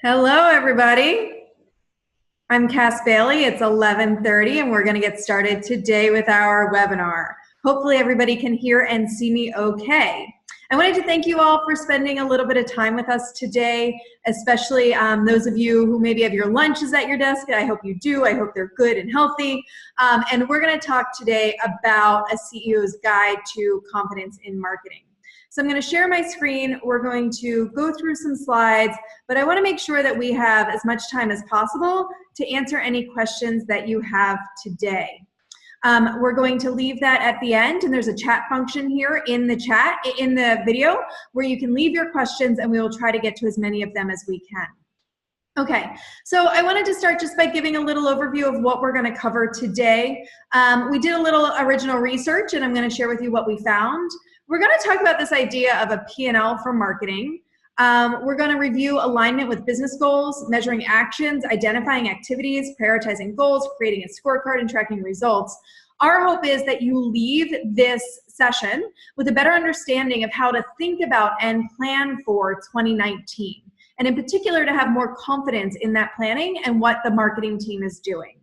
Hello, everybody. I'm Cass Bailey. It's 11:30, and we're going to get started today with our webinar. Hopefully, everybody can hear and see me okay. I wanted to thank you all for spending a little bit of time with us today, especially those of you who maybe have your lunches at your desk. I hope you do. I hope they're good and healthy. And we're going to talk today about a CEO's guide to confidence in marketing. So I'm going to share my screen. We're going to go through some slides, but I want to make sure that we have as much time as possible to answer any questions that you have today. We're going to leave that at the end, and there's a chat function here in the video where you can leave your questions, and we will try to get to as many of them as we can. Okay, so I wanted to start just by giving a little overview of what we're going to cover today. We did a little original research, and I'm going to share with you what we found. We're going to talk about this idea of a P&L for marketing. We're going to review alignment with business goals, measuring actions, identifying activities, prioritizing goals, creating a scorecard, and tracking results. Our hope is that you leave this session with a better understanding of how to think about and plan for 2019, and in particular to have more confidence in that planning and what the marketing team is doing.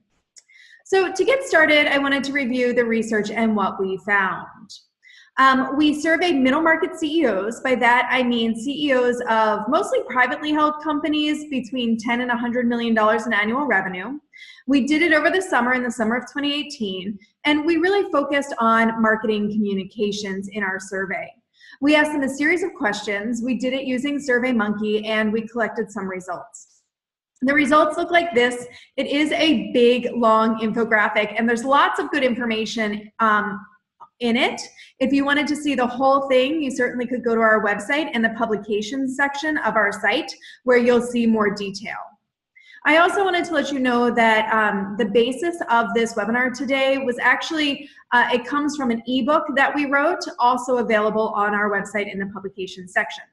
So to get started, I wanted to review the research and what we found. We surveyed middle market CEOs. By that, I mean CEOs of mostly privately held companies between $10 and $100 million in annual revenue. We did it over the summer, in the summer of 2018, and we really focused on marketing communications in our survey. We asked them a series of questions. We did it using SurveyMonkey, and we collected some results. The results look like this. It is a big, long infographic, and there's lots of good information in it. If you wanted to see the whole thing, you certainly could go to our website and the publications section of our site where you'll see more detail. I also wanted to let you know that the basis of this webinar today was actually, it comes from an ebook that we wrote, also available on our website in the publications section.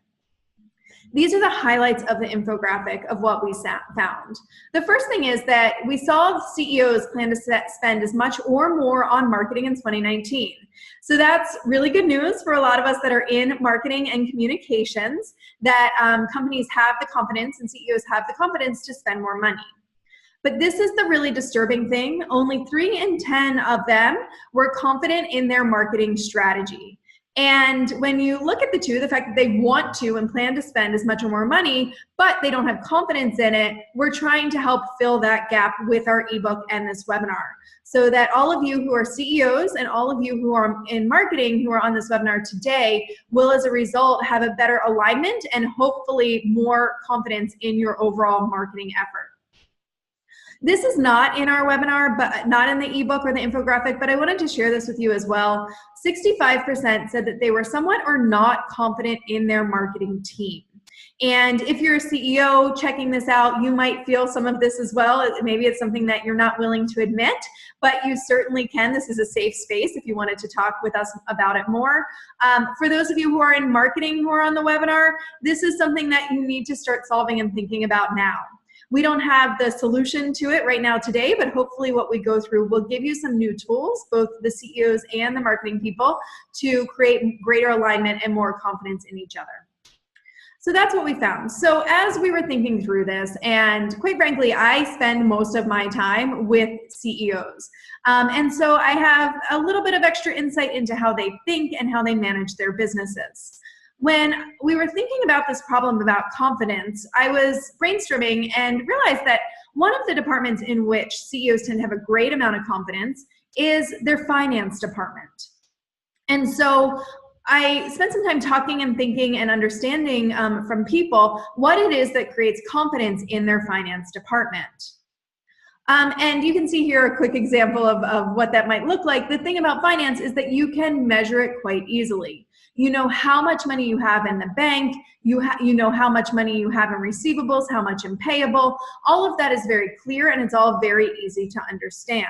These are the highlights of the infographic of what we found. The first thing is that we saw CEOs plan to spend as much or more on marketing in 2019. So that's really good news for a lot of us that are in marketing and communications, that companies have the confidence and CEOs have the confidence to spend more money. But this is the really disturbing thing. Only 3 in 10 of them were confident in their marketing strategy. And when you look at the two, the fact that they want to and plan to spend as much or more money, but they don't have confidence in it, we're trying to help fill that gap with our ebook and this webinar, so that all of you who are CEOs and all of you who are in marketing who are on this webinar today will, as a result, have a better alignment and hopefully more confidence in your overall marketing effort. This is not in our webinar, but not in the ebook or the infographic, but I wanted to share this with you as well. 65% said that they were somewhat or not confident in their marketing team. And if you're a CEO checking this out, you might feel some of this as well. Maybe it's something that you're not willing to admit, but you certainly can. This is a safe space if you wanted to talk with us about it more. For those of you who are in marketing who are on the webinar, this is something that you need to start solving and thinking about now. We don't have the solution to it right now today, but hopefully what we go through will give you some new tools, both the CEOs and the marketing people, to create greater alignment and more confidence in each other. So that's what we found. So as we were thinking through this, and quite frankly, I spend most of my time with CEOs. And so I have a little bit of extra insight into how they think and how they manage their businesses. When we were thinking about this problem about confidence, I was brainstorming and realized that one of the departments in which CEOs tend to have a great amount of confidence is their finance department. And so I spent some time talking and thinking and understanding from people what it is that creates confidence in their finance department. And you can see here a quick example of what that might look like. The thing about finance is that you can measure it quite easily. You know how much money you have in the bank, you know how much money you have in receivables, how much in payable. All of that is very clear, and it's all very easy to understand.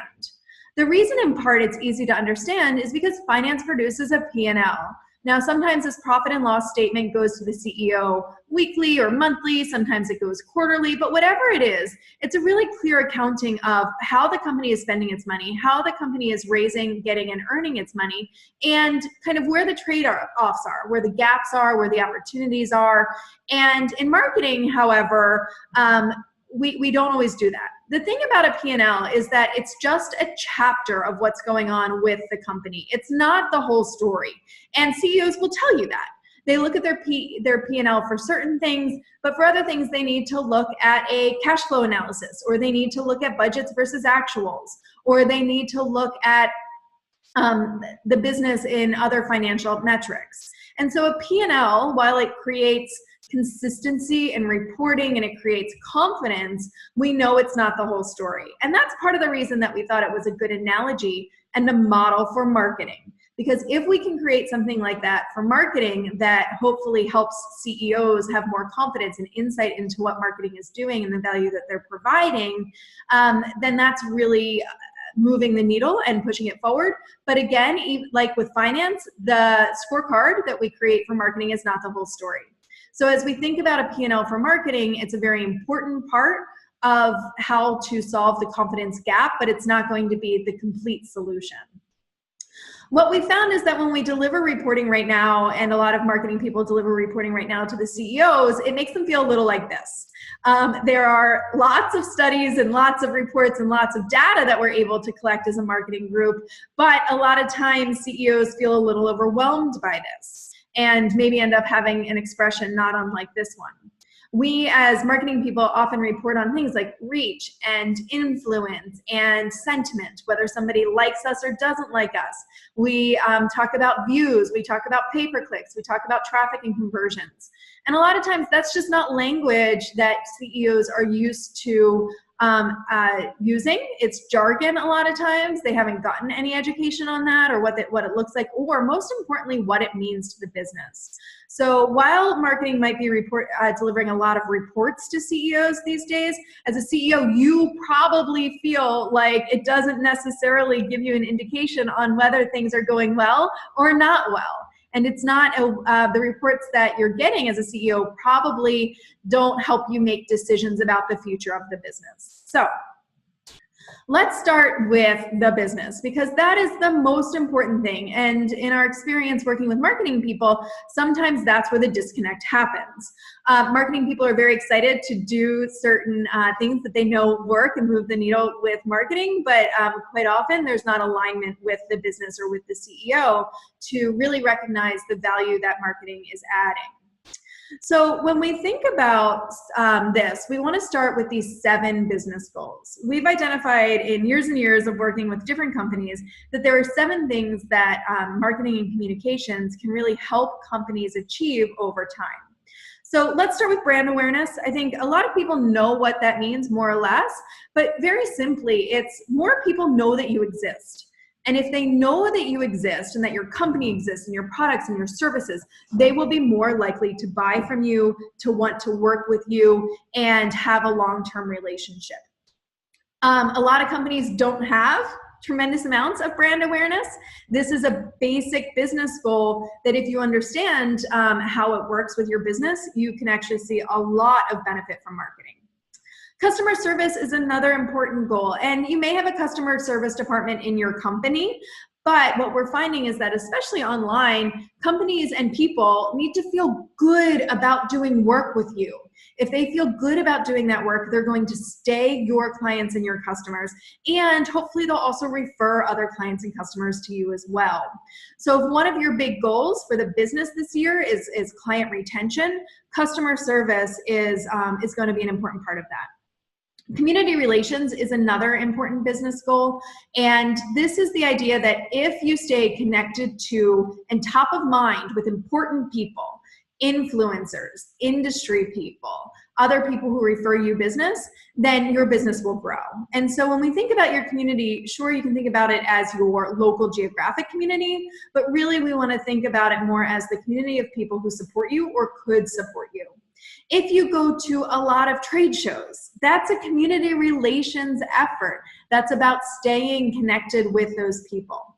The reason in part it's easy to understand is because finance produces a P&L. Now, sometimes this profit and loss statement goes to the CEO weekly or monthly, sometimes it goes quarterly, but whatever it is, it's a really clear accounting of how the company is spending its money, how the company is raising, getting, and earning its money, and kind of where the trade-offs are, where the gaps are, where the opportunities are. And in marketing, however, we don't always do that. The thing about a P&L is that it's just a chapter of what's going on with the company. It's not the whole story. And CEOs will tell you that. They look at their P&L for certain things, but for other things, they need to look at a cash flow analysis, or they need to look at budgets versus actuals, or they need to look at the business in other financial metrics. And so a P&L, while it creates consistency in reporting and it creates confidence, we know it's not the whole story. And that's part of the reason that we thought it was a good analogy and a model for marketing. Because if we can create something like that for marketing that hopefully helps CEOs have more confidence and insight into what marketing is doing and the value that they're providing, then that's really moving the needle and pushing it forward. But again, like with finance, the scorecard that we create for marketing is not the whole story. So as we think about a P&L for marketing, it's a very important part of how to solve the confidence gap, but it's not going to be the complete solution. What we found is that when we deliver reporting right now, and a lot of marketing people deliver reporting right now to the CEOs, it makes them feel a little like this. There are lots of studies and lots of reports and lots of data that we're able to collect as a marketing group, but a lot of times CEOs feel a little overwhelmed by this and maybe end up having an expression not unlike this one. We as marketing people often report on things like reach and influence and sentiment, whether somebody likes us or doesn't like us. We talk about views, we talk about pay-per-clicks, we talk about traffic and conversions. And a lot of times that's just not language that CEOs are used to using. It's jargon a lot of times. They haven't gotten any education on that, or what it looks like, or most importantly, what it means to the business. So while marketing might be delivering a lot of reports to CEOs these days, as a CEO, you probably feel like it doesn't necessarily give you an indication on whether things are going well or not well. And it's not, the reports that you're getting as a CEO probably don't help you make decisions about the future of the business. So let's start with the business, because that is the most important thing. And in our experience working with marketing people, sometimes that's where the disconnect happens. Marketing people are very excited to do certain things that they know work and move the needle with marketing, but quite often there's not alignment with the business or with the CEO to really recognize the value that marketing is adding. So when we think about this, we want to start with these 7 business goals. We've identified in years and years of working with different companies that there are 7 things that marketing and communications can really help companies achieve over time. So let's start with brand awareness. I think a lot of people know what that means, more or less, but very simply, it's more people know that you exist. And if they know that you exist and that your company exists and your products and your services, they will be more likely to buy from you, to want to work with you, and have a long-term relationship. A lot of companies don't have tremendous amounts of brand awareness. This is a basic business goal that if you understand how it works with your business, you can actually see a lot of benefit from marketing. Customer service is another important goal, and you may have a customer service department in your company, but what we're finding is that especially online, companies and people need to feel good about doing work with you. If they feel good about doing that work, they're going to stay your clients and your customers, and hopefully they'll also refer other clients and customers to you as well. So if one of your big goals for the business this year is client retention, customer service is going to be an important part of that. Community relations is another important business goal, and this is the idea that if you stay connected to and top of mind with important people, influencers, industry people, other people who refer you business, then your business will grow. And so when we think about your community, sure, you can think about it as your local geographic community, but really we want to think about it more as the community of people who support you or could support you. If you go to a lot of trade shows, that's a community relations effort. That's about staying connected with those people.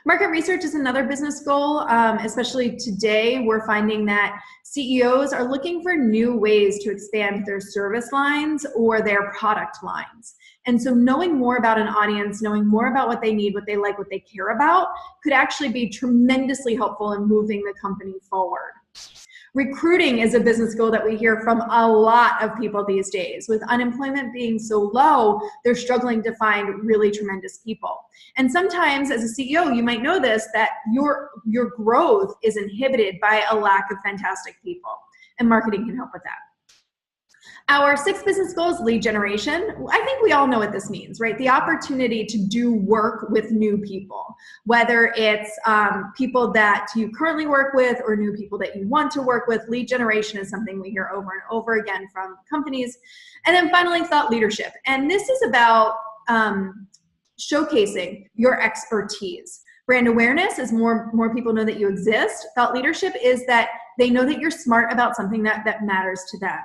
Market research is another business goal, especially today. We're finding that CEOs are looking for new ways to expand their service lines or their product lines. And so knowing more about an audience, knowing more about what they need, what they like, what they care about, could actually be tremendously helpful in moving the company forward. Recruiting is a business goal that we hear from a lot of people these days. With unemployment being so low, they're struggling to find really tremendous people. And sometimes as a CEO, you might know this, that your growth is inhibited by a lack of fantastic people, and marketing can help with that. Our sixth business goal is lead generation. I think we all know what this means, right? The opportunity to do work with new people, whether it's people that you currently work with or new people that you want to work with. Lead generation is something we hear over and over again from companies. And then finally, thought leadership. And this is about showcasing your expertise. Brand awareness is more people know that you exist. Thought leadership is that they know that you're smart about something that matters to them.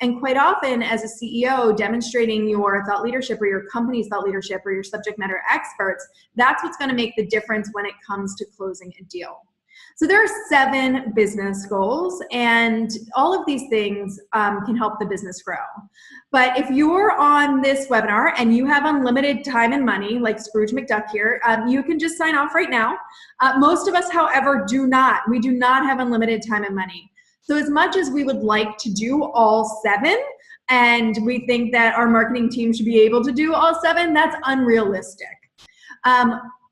And quite often as a CEO, demonstrating your thought leadership or your company's thought leadership or your subject matter experts, that's what's going to make the difference when it comes to closing a deal. So there are 7 business goals, and all of these things can help the business grow. But if you're on this webinar and you have unlimited time and money, like Scrooge McDuck here, you can just sign off right now. Most of us, however, do not. We do not have unlimited time and money. So as much as we would like to do all 7, and we think that our marketing team should be able to do all 7, that's unrealistic.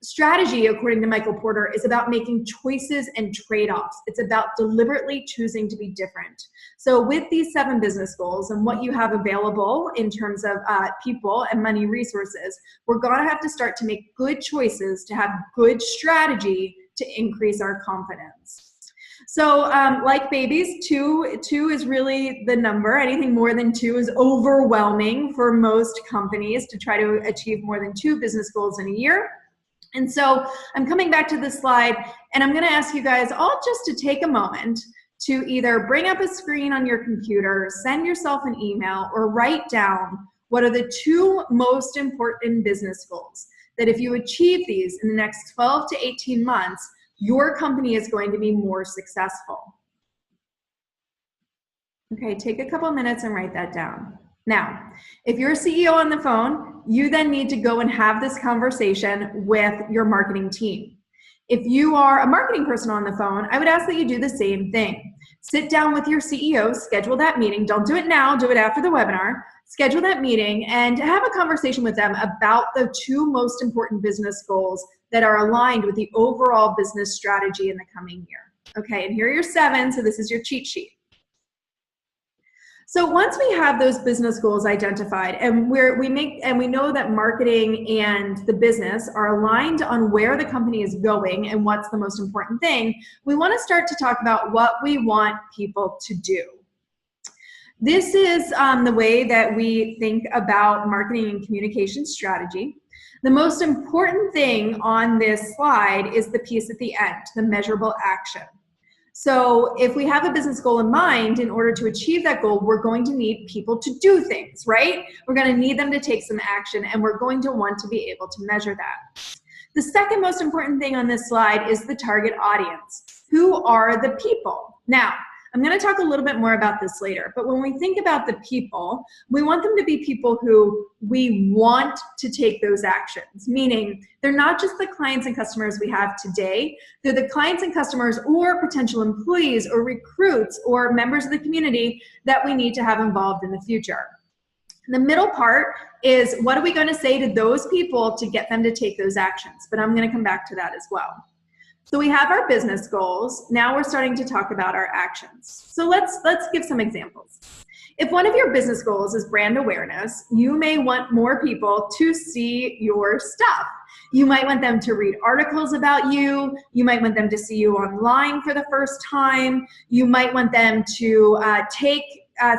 Strategy, according to Michael Porter, is about making choices and trade-offs. It's about deliberately choosing to be different. So with these 7 business goals and what you have available in terms of people and money resources, we're going to have to start to make good choices to have good strategy to increase our confidence. So like babies, 2 is really the number. Anything more than 2 is overwhelming for most companies to try to achieve more than 2 business goals in a year. And so I'm coming back to this slide, and I'm going to ask you guys all just to take a moment to either bring up a screen on your computer, send yourself an email, or write down what are the 2 most important business goals that if you achieve these in the next 12 to 18 months, your company is going to be more successful. Okay, take a couple minutes and write that down. Now, if you're a CEO on the phone, you then need to go and have this conversation with your marketing team. If you are a marketing person on the phone, I would ask that you do the same thing. Sit down with your CEO, schedule that meeting. Don't do it now, do it after the webinar. Schedule that meeting and have a conversation with them about the 2 most important business goals that are aligned with the overall business strategy in the coming year. Okay, and here are your 7, so this is your cheat sheet. So once we have those business goals identified and we know that marketing and the business are aligned on where the company is going and what's the most important thing, we want to start to talk about what we want people to do. This is the way that we think about marketing and communication strategy. The most important thing on this slide is the piece at the end, the measurable action. So if we have a business goal in mind, in order to achieve that goal, we're going to need people to do things, right? We're going to need them to take some action, and we're going to want to be able to measure that. The second most important thing on this slide is the target audience. Who are the people? Now, I'm going to talk a little bit more about this later, but when we think about the people, we want them to be people who we want to take those actions, meaning they're not just the clients and customers we have today, they're the clients and customers or potential employees or recruits or members of the community that we need to have involved in the future. The middle part is what are we going to say to those people to get them to take those actions, but I'm going to come back to that as well. So we have our business goals. Now we're starting to talk about our actions. So let's give some examples. If one of your business goals is brand awareness, you may want more people to see your stuff. You might want them to read articles about you. You might want them to see you online for the first time. You might want them to take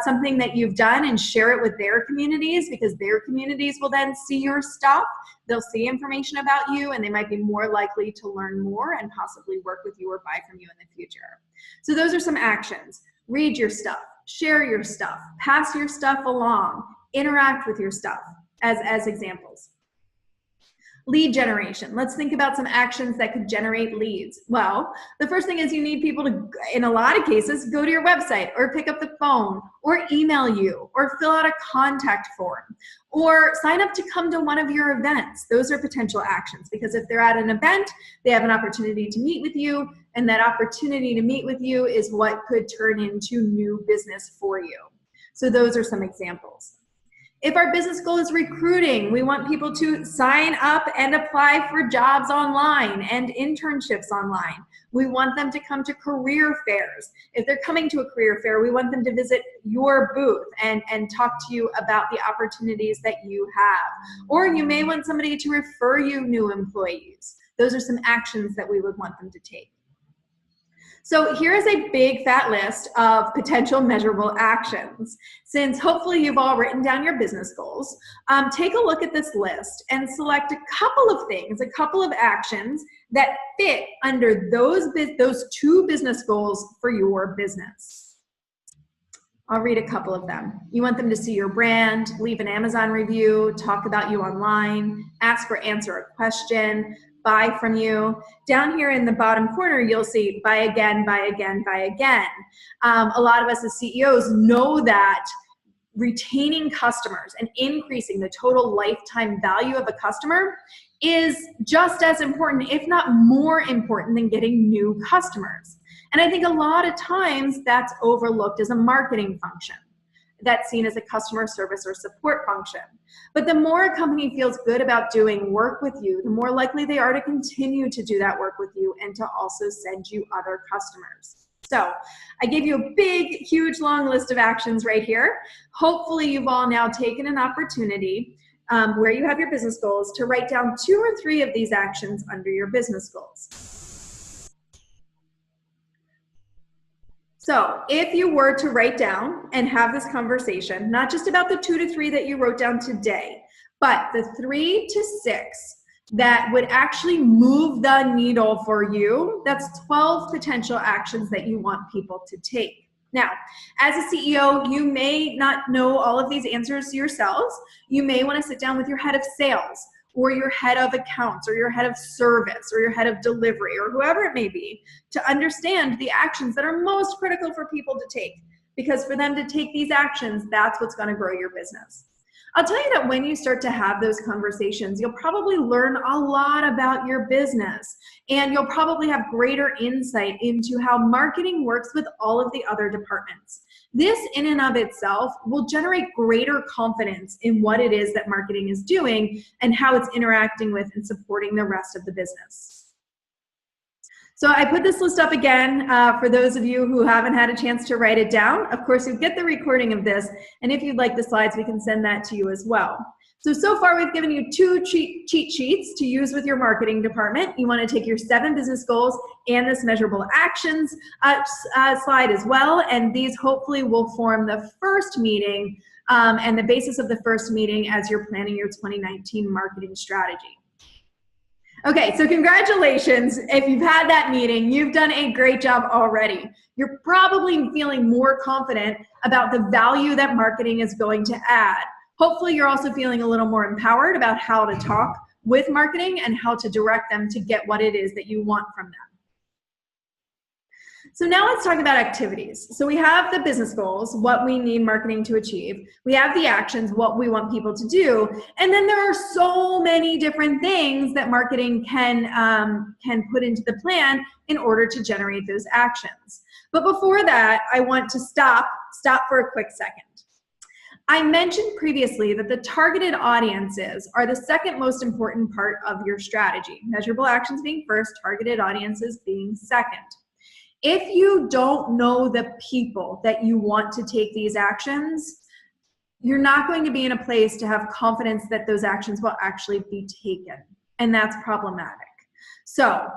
something that you've done and share it with their communities, because their communities will then see your stuff. They'll see information about you, and they might be more likely to learn more and possibly work with you or buy from you in the future. So those are some actions. Read your stuff, share your stuff, pass your stuff along, interact with your stuff as examples. Lead generation. Let's think about some actions that could generate leads. Well, the first thing is you need people to, in a lot of cases, go to your website or pick up the phone or email you or fill out a contact form or sign up to come to one of your events. Those are potential actions because if they're at an event, they have an opportunity to meet with you, and that opportunity to meet with you is what could turn into new business for you. So those are some examples. If our business goal is recruiting, we want people to sign up and apply for jobs online and internships online. We want them to come to career fairs. If they're coming to a career fair, we want them to visit your booth and talk to you about the opportunities that you have. Or you may want somebody to refer you new employees. Those are some actions that we would want them to take. So here is a big fat list of potential measurable actions. Since hopefully you've all written down your business goals, take a look at this list and select a couple of things, a couple of actions that fit under those two business goals for your business. I'll read a couple of them. You want them to see your brand, leave an Amazon review, talk about you online, answer a question, buy from you. Down here in the bottom corner, you'll see buy again, buy again, buy again. A lot of us as CEOs know that retaining customers and increasing the total lifetime value of a customer is just as important, if not more important, than getting new customers. And I think a lot of times that's overlooked as a marketing function. That's seen as a customer service or support function. But the more a company feels good about doing work with you, the more likely they are to continue to do that work with you and to also send you other customers. So I gave you a big, huge, long list of actions right here. Hopefully you've all now taken an opportunity where you have your business goals to write down 2 or 3 of these actions under your business goals. So if you were to write down and have this conversation, not just about the 2 to 3 that you wrote down today, but the 3 to 6 that would actually move the needle for you, that's 12 potential actions that you want people to take. Now, as a CEO, you may not know all of these answers yourselves. You may want to sit down with your head of sales, or your head of accounts, or your head of service, or your head of delivery, or whoever it may be, to understand the actions that are most critical for people to take. Because for them to take these actions, that's what's going to grow your business. I'll tell you that when you start to have those conversations, you'll probably learn a lot about your business, and you'll probably have greater insight into how marketing works with all of the other departments. This in and of itself will generate greater confidence in what it is that marketing is doing and how it's interacting with and supporting the rest of the business. So I put this list up again for those of you who haven't had a chance to write it down. Of course, you get the recording of this, and if you'd like the slides, we can send that to you as well. So far we've given you 2 cheat sheets to use with your marketing department. You want to take your 7 business goals and this measurable actions slide as well, and these hopefully will form the first meeting and the basis of the first meeting as you're planning your 2019 marketing strategy. Okay, so congratulations. If you've had that meeting, you've done a great job already. You're probably feeling more confident about the value that marketing is going to add. Hopefully you're also feeling a little more empowered about how to talk with marketing and how to direct them to get what it is that you want from them. So now let's talk about activities. So we have the business goals, what we need marketing to achieve. We have the actions, what we want people to do. And then there are so many different things that marketing can put into the plan in order to generate those actions. But before that, I want to stop for a quick second. I mentioned previously that the targeted audiences are the second most important part of your strategy. Measurable actions being first, targeted audiences being second. If you don't know the people that you want to take these actions, you're not going to be in a place to have confidence that those actions will actually be taken. And that's problematic. So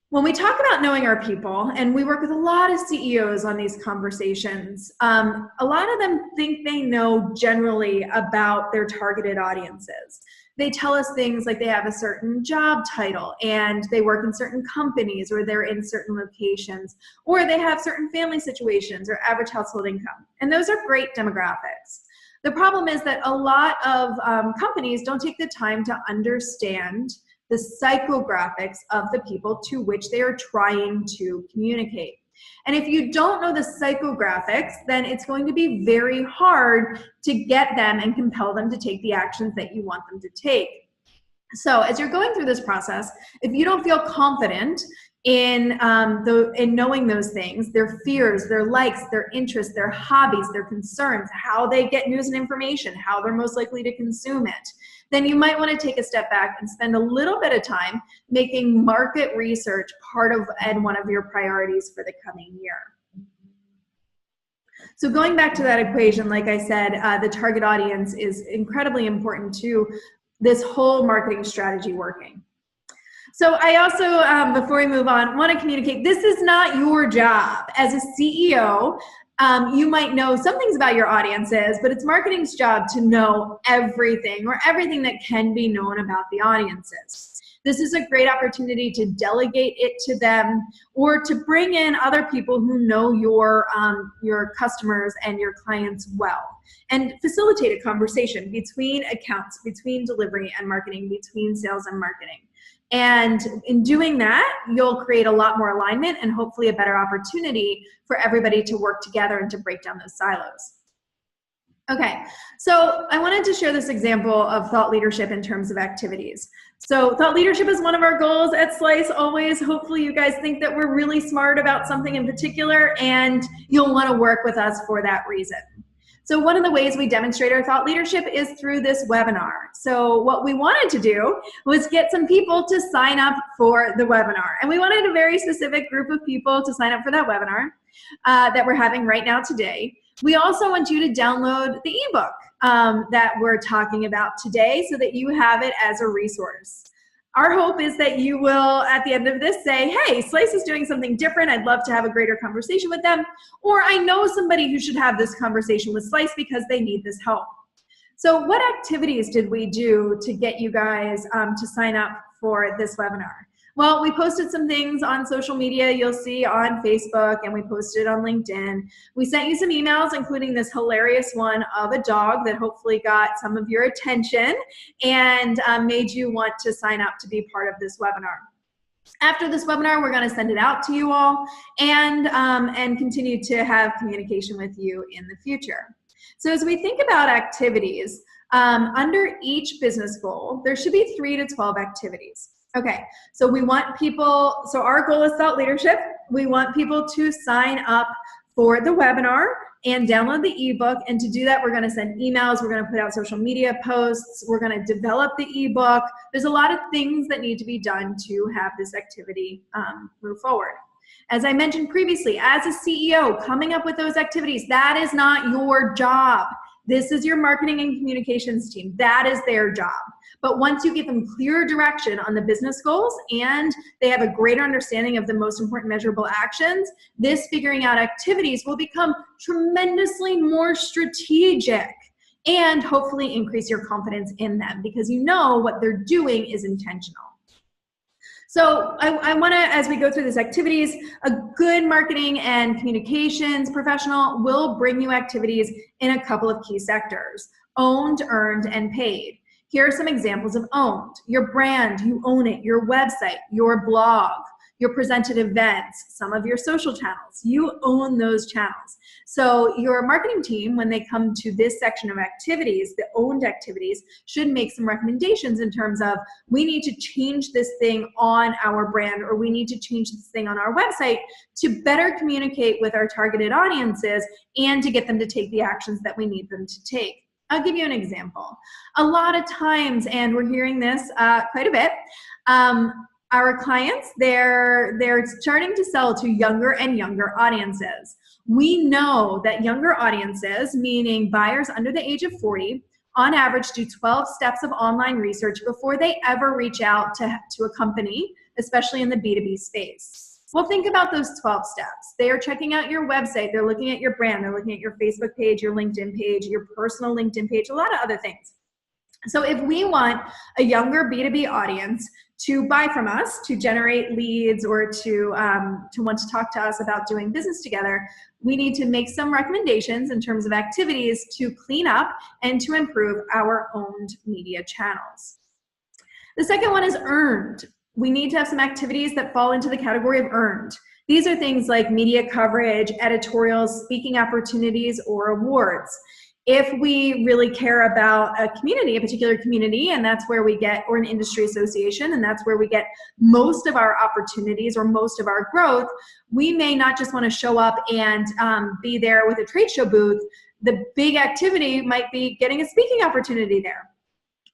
when we talk about knowing our people, and we work with a lot of CEOs on these conversations, a lot of them think they know generally about their targeted audiences. They tell us things like they have a certain job title and they work in certain companies or they're in certain locations, or they have certain family situations or average household income. And those are great demographics. The problem is that a lot of companies don't take the time to understand the psychographics of the people to which they are trying to communicate. And if you don't know the psychographics, then it's going to be very hard to get them and compel them to take the actions that you want them to take. So as you're going through this process, if you don't feel confident in knowing those things, their fears, their likes, their interests, their hobbies, their concerns, how they get news and information, how they're most likely to consume it, then you might want to take a step back and spend a little bit of time making market research part of and one of your priorities for the coming year. So going back to that equation, like I said, the target audience is incredibly important to this whole marketing strategy working. So I also, before we move on, want to communicate, this is not your job. As a CEO, you might know some things about your audiences, but it's marketing's job to know everything or everything that can be known about the audiences. This is a great opportunity to delegate it to them or to bring in other people who know your customers and your clients well and facilitate a conversation between accounts, between delivery and marketing, between sales and marketing. And in doing that, you'll create a lot more alignment and hopefully a better opportunity for everybody to work together and to break down those silos. Okay, so I wanted to share this example of thought leadership in terms of activities. So thought leadership is one of our goals at Slice always. Hopefully you guys think that we're really smart about something in particular and you'll want to work with us for that reason. So one of the ways we demonstrate our thought leadership is through this webinar. So what we wanted to do was get some people to sign up for the webinar. And we wanted a very specific group of people to sign up for that webinar that we're having right now today. We also want you to download the ebook that we're talking about today so that you have it as a resource. Our hope is that you will, at the end of this, say, hey, Slice is doing something different. I'd love to have a greater conversation with them. Or I know somebody who should have this conversation with Slice because they need this help. So what activities did we do to get you guys to sign up for this webinar? Well, we posted some things on social media you'll see on Facebook, and we posted on LinkedIn. We sent you some emails, including this hilarious one of a dog that hopefully got some of your attention and made you want to sign up to be part of this webinar. After this webinar, we're going to send it out to you all and continue to have communication with you in the future. So as we think about activities, under each business goal, there should be 3 to 12 activities. Okay, so we want people, so our goal is thought leadership. We want people to sign up for the webinar and download the ebook. And to do that, we're going to send emails. We're going to put out social media posts. We're going to develop the ebook. There's a lot of things that need to be done to have this activity move forward. As I mentioned previously, as a CEO, coming up with those activities, that is not your job. This is your marketing and communications team. That is their job. But once you give them clear direction on the business goals and they have a greater understanding of the most important measurable actions, this figuring out activities will become tremendously more strategic and hopefully increase your confidence in them because you know what they're doing is intentional. So I want to, as we go through these activities, a good marketing and communications professional will bring you activities in a couple of key sectors: owned, earned, and paid. Here are some examples of owned. Your brand, you own it. Your website, your blog, your presented events, some of your social channels, you own those channels. So your marketing team, when they come to this section of activities, the owned activities, should make some recommendations in terms of, we need to change this thing on our brand, or we need to change this thing on our website to better communicate with our targeted audiences and to get them to take the actions that we need them to take. I'll give you an example. A lot of times, and we're hearing this quite a bit, our clients, they're starting to sell to younger and younger audiences. We know that younger audiences, meaning buyers under the age of 40, on average do 12 steps of online research before they ever reach out to a company, especially in the B2B space. Well, think about those 12 steps. They are checking out your website, they're looking at your brand, they're looking at your Facebook page, your LinkedIn page, your personal LinkedIn page, a lot of other things. So if we want a younger B2B audience to buy from us, to generate leads, or to want to talk to us about doing business together, we need to make some recommendations in terms of activities to clean up and to improve our owned media channels. The second one is earned. We need to have some activities that fall into the category of earned. These are things like media coverage, editorials, speaking opportunities, or awards. If we really care about a community, a particular community, and that's where we get, or an industry association, and that's where we get most of our opportunities or most of our growth, we may not just want to show up and be there with a trade show booth. The big activity might be getting a speaking opportunity there.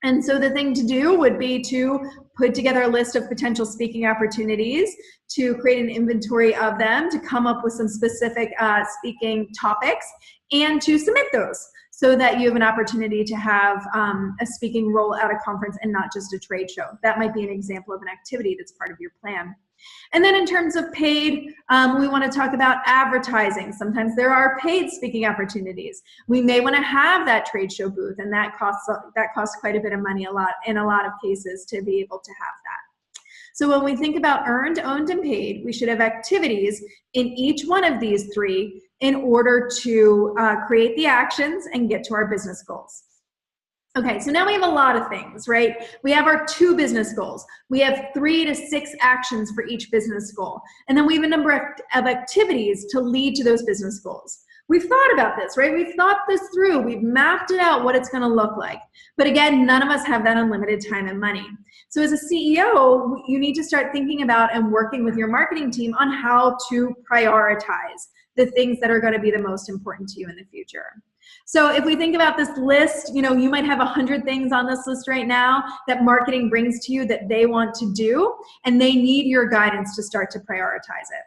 And so the thing to do would be to put together a list of potential speaking opportunities, to create an inventory of them, to come up with some specific speaking topics, and to submit those so that you have an opportunity to have a speaking role at a conference and not just a trade show. That might be an example of an activity that's part of your plan. And then in terms of paid, we want to talk about advertising. Sometimes there are paid speaking opportunities. We may want to have that trade show booth, and that costs quite a bit of money in a lot of cases to be able to have that. So when we think about earned, owned, and paid, we should have activities in each one of these three in order to create the actions and get to our business goals. Okay, so now we have a lot of things, right? We have our 2 business goals. We have 3 to 6 actions for each business goal. And then we have a number of activities to lead to those business goals. We've thought about this, right? We've thought this through. We've mapped it out what it's going to look like. But again, none of us have that unlimited time and money. So as a CEO, you need to start thinking about and working with your marketing team on how to prioritize the things that are going to be the most important to you in the future. So if we think about this list, you might have 100 things on this list right now that marketing brings to you that they want to do, and they need your guidance to start to prioritize it.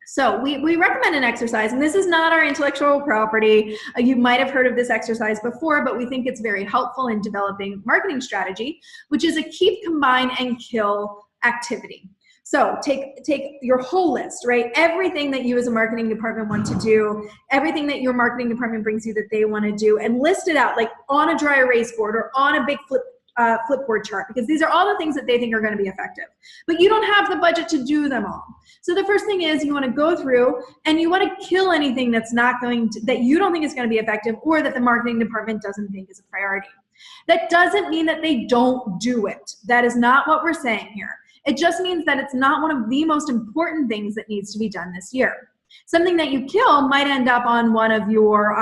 So we recommend an exercise, and this is not our intellectual property. You might have heard of this exercise before, but we think it's very helpful in developing marketing strategy, which is a keep, combine, and kill activity. So take your whole list, right? Everything that you as a marketing department want to do, everything that your marketing department brings you that they want to do, and list it out like on a dry erase board or on a big flipboard chart, because these are all the things that they think are going to be effective. But you don't have the budget to do them all. So the first thing is you want to go through and you want to kill anything that you don't think is going to be effective or that the marketing department doesn't think is a priority. That doesn't mean that they don't do it. That is not what we're saying here. It just means that it's not one of the most important things that needs to be done this year. Something that you kill might end up on one of your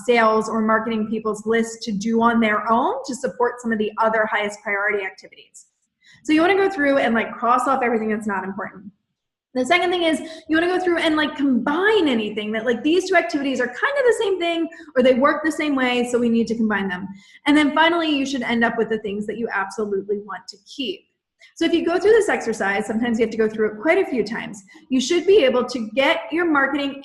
sales or marketing people's list to do on their own to support some of the other highest priority activities. So you want to go through and cross off everything that's not important. The second thing is you want to go through and combine anything that these 2 activities are kind of the same thing or they work the same way, so we need to combine them. And then finally, you should end up with the things that you absolutely want to keep. So if you go through this exercise, sometimes you have to go through it quite a few times, you should be able to get your marketing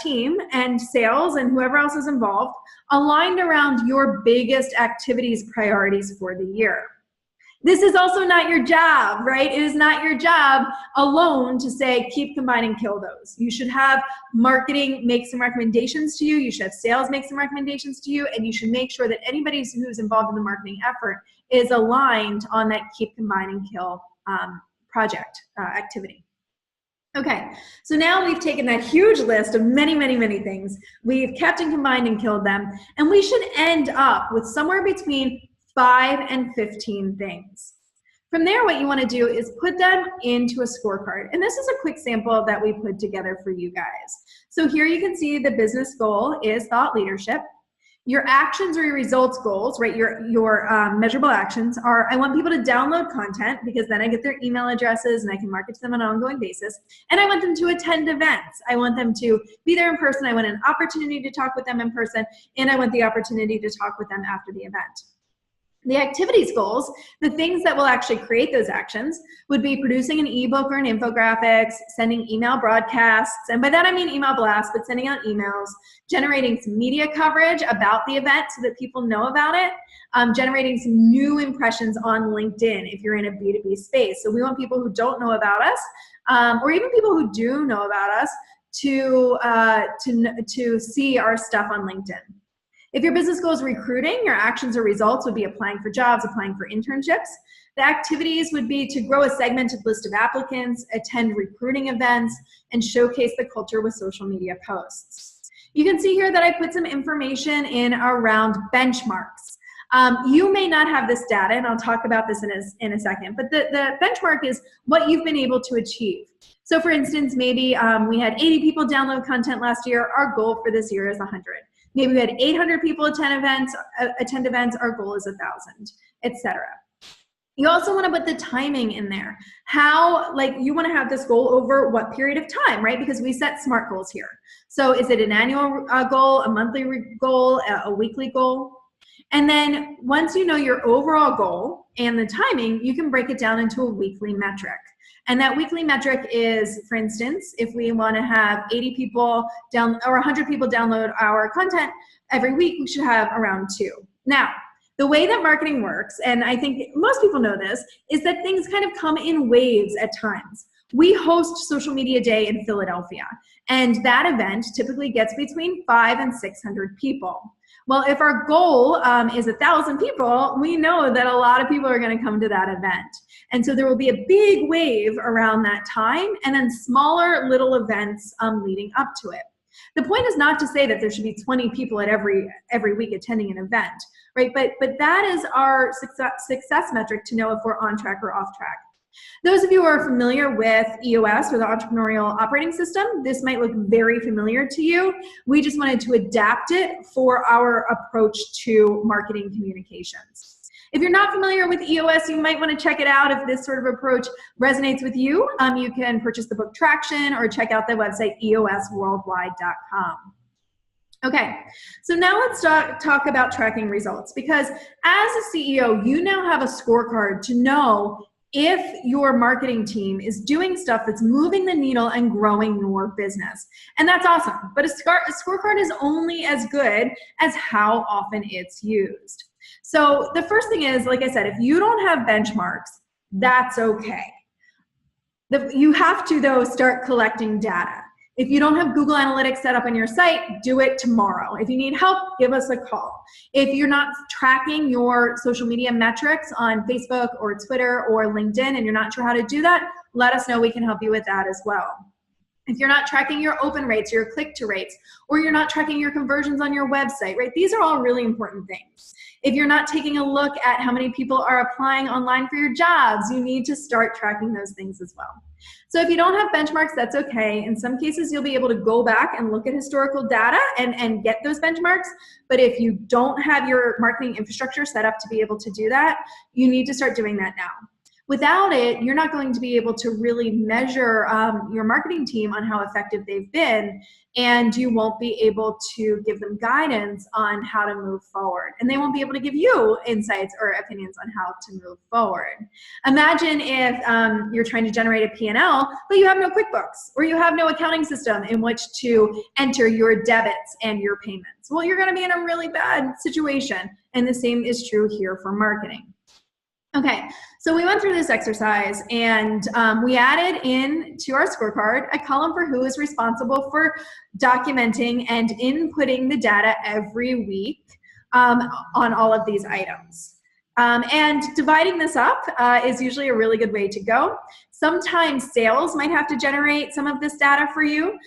team and sales and whoever else is involved aligned around your biggest activities priorities for the year. This is also not your job, right? It is not your job alone to say, keep, combine, and kill those. You should have marketing make some recommendations to you. You should have sales make some recommendations to you. And you should make sure that anybody who's involved in the marketing effort is aligned on that keep, combine, and kill project activity. Okay, so now we've taken that huge list of many, many, many things. We've kept and combined and killed them. And we should end up with somewhere between 5 and 15 things. From there, what you want to do is put them into a scorecard. And this is a quick sample that we put together for you guys. So here you can see the business goal is thought leadership. Your actions or your results goals, right? Your measurable actions are, I want people to download content because then I get their email addresses and I can market to them on an ongoing basis. And I want them to attend events. I want them to be there in person. I want an opportunity to talk with them in person. And I want the opportunity to talk with them after the event. The activities goals, the things that will actually create those actions, would be producing an ebook or an infographics, sending email broadcasts, and by that I mean email blasts, but sending out emails, generating some media coverage about the event so that people know about it, generating some new impressions on LinkedIn if you're in a B2B space. So we want people who don't know about us, or even people who do know about us, to see our stuff on LinkedIn. If your business goal is recruiting, your actions or results would be applying for jobs, applying for internships. The activities would be to grow a segmented list of applicants, attend recruiting events, and showcase the culture with social media posts. You can see here that I put some information in around benchmarks. You may not have this data, and I'll talk about this in a second, but the benchmark is what you've been able to achieve. So for instance, maybe we had 80 people download content last year. Our goal for this year is 100. Maybe we had 800 people attend events. Our goal is 1,000, etc. You also want to put the timing in there. How, like, you want to have this goal over what period of time, right? Because we set SMART goals here. So is it an annual goal, a monthly goal, a weekly goal? And then once you know your overall goal and the timing, you can break it down into a weekly metric. And that weekly metric is, for instance, if we want to have 80 people down or 100 people download our content every week, we should have around 2. Now, the way that marketing works, and I think most people know this, is that things kind of come in waves at times. We host Social Media Day in Philadelphia, and that event typically gets between 500 and 600 people. Well, if our goal is 1,000 people, we know that a lot of people are going to come to that event. And so there will be a big wave around that time, and then smaller little events leading up to it. The point is not to say that there should be 20 people at every week attending an event, right? But that is our success metric to know if we're on track or off track. Those of you who are familiar with EOS, or the Entrepreneurial Operating System, this might look very familiar to you. We just wanted to adapt it for our approach to marketing communications. If you're not familiar with EOS, you might want to check it out. If this sort of approach resonates with you, you can purchase the book Traction or check out the website eosworldwide.com. Okay, so now let's talk about tracking results, because as a CEO, you now have a scorecard to know if your marketing team is doing stuff that's moving the needle and growing your business. And that's awesome, but a scorecard is only as good as how often it's used. So the first thing is, like I said, if you don't have benchmarks, that's okay. You have to, though, start collecting data. If you don't have Google Analytics set up on your site, do it tomorrow. If you need help, give us a call. If you're not tracking your social media metrics on Facebook or Twitter or LinkedIn and you're not sure how to do that, let us know. We can help you with that as well. If you're not tracking your open rates, your click-to rates, or you're not tracking your conversions on your website, right? These are all really important things. If you're not taking a look at how many people are applying online for your jobs, you need to start tracking those things as well. So if you don't have benchmarks, that's okay. In some cases, you'll be able to go back and look at historical data and get those benchmarks. But if you don't have your marketing infrastructure set up to be able to do that, you need to start doing that now. Without it, you're not going to be able to really measure your marketing team on how effective they've been, and you won't be able to give them guidance on how to move forward. And they won't be able to give you insights or opinions on how to move forward. Imagine if you're trying to generate a P&L, but you have no QuickBooks, or you have no accounting system in which to enter your debits and your payments. Well, you're going to be in a really bad situation, and the same is true here for marketing. Okay, so we went through this exercise, and we added in to our scorecard a column for who is responsible for documenting and inputting the data every week on all of these items. And dividing this up is usually a really good way to go. Sometimes sales might have to generate some of this data for you.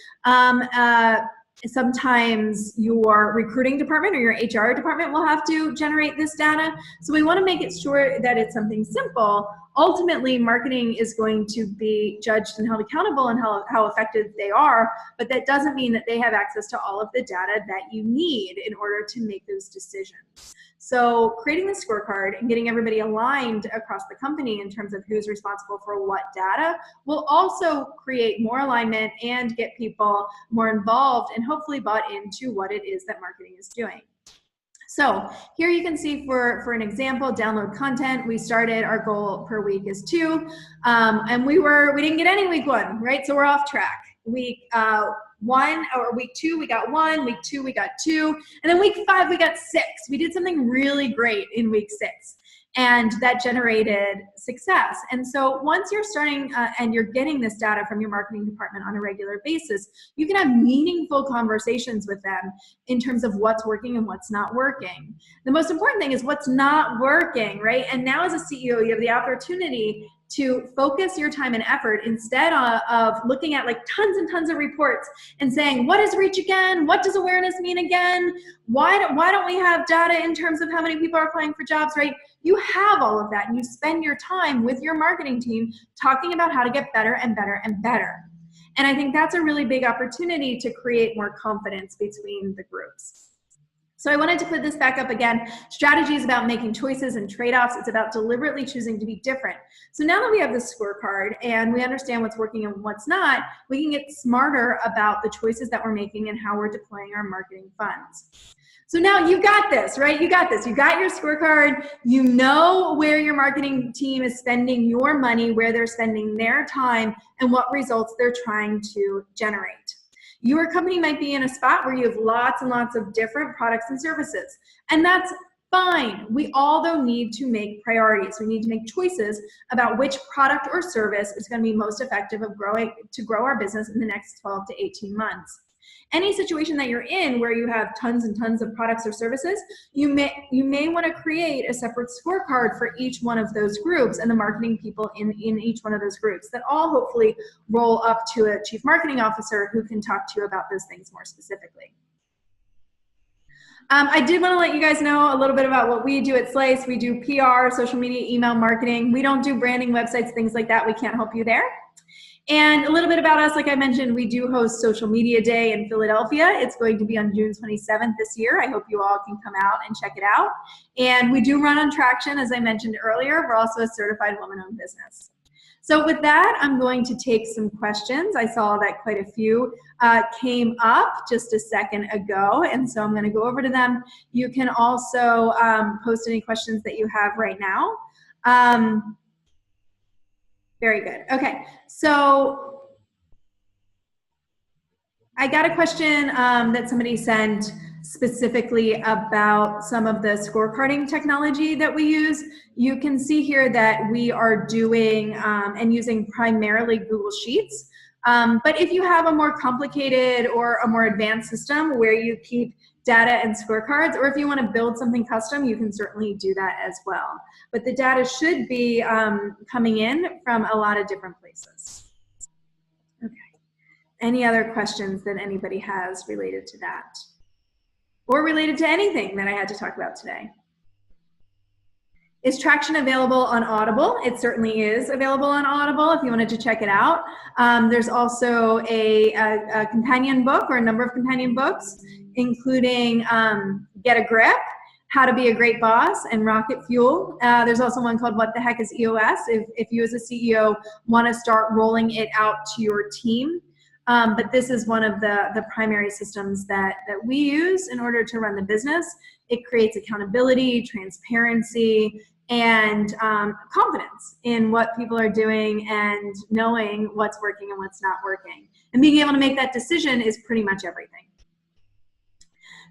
Sometimes your recruiting department or your HR department will have to generate this data. So we want to make it sure that it's something simple. Ultimately, marketing is going to be judged and held accountable on how effective they are, but that doesn't mean that they have access to all of the data that you need in order to make those decisions. So creating the scorecard and getting everybody aligned across the company in terms of who's responsible for what data will also create more alignment and get people more involved and hopefully bought into what it is that marketing is doing. So here you can see for an example, download content. We started, our goal per week is 2, and we didn't get any week 1, right? So we're off track. Week 1 or week 2 we got 1, week 2 we got 2, and then week 5 we got 6. We did something really great in week 6, and that generated success. And so once you're starting and you're getting this data from your marketing department on a regular basis, you can have meaningful conversations with them in terms of what's working and what's not working. The most important thing is what's not working, right? And now as a CEO, you have the opportunity to focus your time and effort instead of looking at like tons and tons of reports and saying, what is reach again? What does awareness mean again? Why don't we have data in terms of how many people are applying for jobs, right? You have all of that and you spend your time with your marketing team talking about how to get better and better and better. And I think that's a really big opportunity to create more confidence between the groups. So I wanted to put this back up again. Strategy is about making choices and trade-offs. It's about deliberately choosing to be different. So now that we have the scorecard and we understand what's working and what's not, we can get smarter about the choices that we're making and how we're deploying our marketing funds. So now you got this, right? You got this. You got your scorecard. You know where your marketing team is spending your money, where they're spending their time, and what results they're trying to generate. Your company might be in a spot where you have lots and lots of different products and services, and that's fine. We all, though, need to make priorities. We need to make choices about which product or service is going to be most effective to grow our business in the next 12 to 18 months. Any situation that you're in where you have tons and tons of products or services, you may want to create a separate scorecard for each one of those groups and the marketing people in each one of those groups that all hopefully roll up to a chief marketing officer who can talk to you about those things more specifically. I did want to let you guys know a little bit about what we do at Slice. We do PR, social media, email marketing. We don't do branding, websites, things like that. We can't help you there. And a little bit about us, like I mentioned, we do host Social Media Day in Philadelphia. It's going to be on June 27th this year. I hope you all can come out and check it out. And we do run on Traction, as I mentioned earlier. We're also a certified woman-owned business. So with that, I'm going to take some questions. I saw that quite a few came up just a second ago, and so I'm going to go over to them. You can also post any questions that you have right now. Very good. Okay, so I got a question that somebody sent specifically about some of the scorecarding technology that we use. You can see here that we are doing and using primarily Google Sheets. But if you have a more complicated or a more advanced system where you keep data and scorecards, or if you want to build something custom, you can certainly do that as well. But the data should be coming in from a lot of different places. Okay. Any other questions that anybody has related to that? Or related to anything that I had to talk about today? Is Traction available on Audible? It certainly is available on Audible if you wanted to check it out. There's also a companion book or a number of companion books, including Get a Grip, How to Be a Great Boss, and Rocket Fuel. There's also one called What the Heck is EOS if you as a CEO want to start rolling it out to your team. But this is one of the primary systems that we use in order to run the business. It creates accountability, transparency, and confidence in what people are doing and knowing what's working and what's not working. And being able to make that decision is pretty much everything.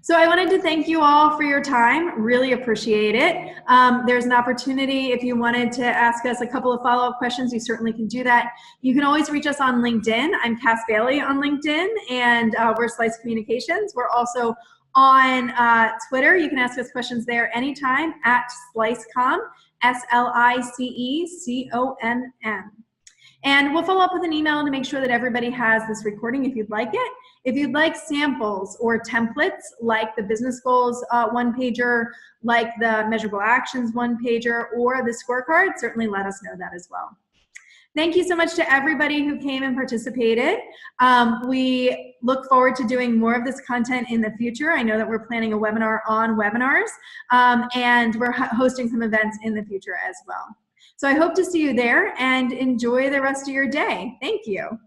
So I wanted to thank you all for your time. Really appreciate it. There's an opportunity if you wanted to ask us a couple of follow-up questions, you certainly can do that. You can always reach us on LinkedIn. I'm Cass Bailey on LinkedIn, and we're Slice Communications. We're also on Twitter. You can ask us questions there anytime at SliceCom, SLICECOMM. And we'll follow up with an email to make sure that everybody has this recording if you'd like it. If you'd like samples or templates like the business goals one-pager, like the measurable actions one-pager, or the scorecard, certainly let us know that as well. Thank you so much to everybody who came and participated. We look forward to doing more of this content in the future. I know that we're planning a webinar on webinars, and we're hosting some events in the future as well. So I hope to see you there and enjoy the rest of your day. Thank you.